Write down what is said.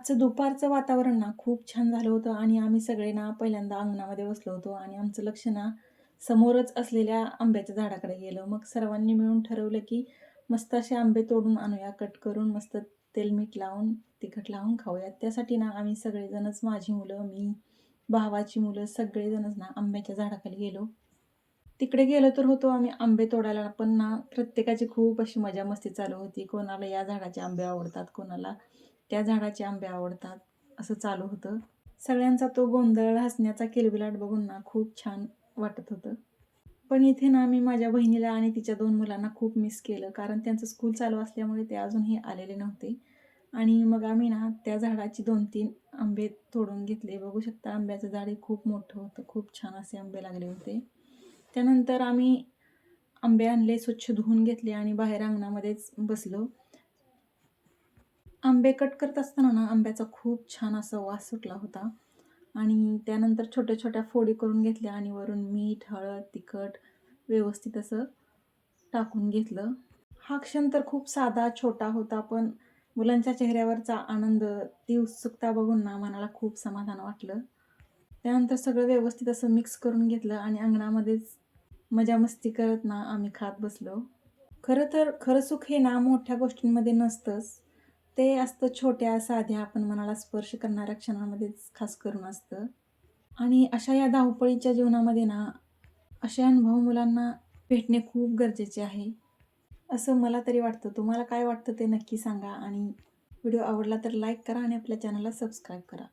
आजचं दुपारचं वातावरण ना खूप छान झालं होतं आणि आम्ही सगळे ना पहिल्यांदा अंगणामध्ये बसलो होतो आणि आमचं लक्ष ना समोरच असलेल्या आंब्याच्या झाडाकडे गेलं. मग सर्वांनी मिळून ठरवलं की मस्त असे आंबे तोडून आणूया, कट करून मस्त तेल मीठ लावून, तिखट लावून खाऊयात. त्यासाठी ना आम्ही सगळेजणच, माझी मुलं, मी, भावाची मुलं सगळेजणच ना आंब्याच्या झाडाखाली गेलो. तिकडे गेलो तर होतो आम्ही आंबे तोडायला, पण ना प्रत्येकाची खूप अशी मजा मस्ती चालू होती. कोणाला या झाडाचे आंबे आवडतात, कोणाला त्या झाडाचे आंबे आवडतात, असं चालू होतं. सगळ्यांचा तो गोंधळ, हसण्याचा किलबिलाट बघून ना खूप छान वाटत होतं. पण इथे ना मी माझ्या बहिणीला आणि तिच्या 2 मुलांना खूप मिस केलं, कारण त्यांचं स्कूल चालू असल्यामुळे ते अजूनही आलेले नव्हते. आणि मग आम्ही ना त्या झाडाची 2-3 आंबे तोडून घेतले. बघू शकता आंब्याचं झाड हे खूप मोठं होतं. खूप छान असे आंबे लागले होते. त्यानंतर आम्ही आंबे आणले, स्वच्छ धुवून घेतले आणि बाहेर अंगणामध्येच बसलो. आंबे कट करत असताना ना आंब्याचा खूप छान असा वास सुटला होता आणि त्यानंतर छोट्या-छोट्या फोडी करून घेतल्या आणि वरून मीठ, हळद, तिखट व्यवस्थित असं टाकून घेतलं. हा क्षण तर खूप साधा, छोटा होता, पण मुलांच्या चेहऱ्यावरचा आनंद, ती उत्सुकता बघून ना मनाला खूप समाधान वाटलं. त्यानंतर सगळं व्यवस्थित असं मिक्स करून घेतलं आणि अंगणामध्येच मजा-मस्ती करत ना आम्ही खात बसलो. खरं तर खरं सुख हे ना मोठ्या गोष्टींमध्ये नसतंच. ते असतं छोट्या, साध्या, आपण मनाला स्पर्श करणाऱ्या क्षणांमध्येच खास करून असतं. आणि अशा या धावपळीच्या जीवनामध्ये ना, असे अनुभव मुलांना भेटणे खूप गरजेचे आहे, असं मला तरी वाटतं. तुम्हाला काय वाटतं ते नक्की सांगा आणि व्हिडिओ आवडला तर लाईक करा आणि आपल्या चॅनलला सबस्क्राईब करा.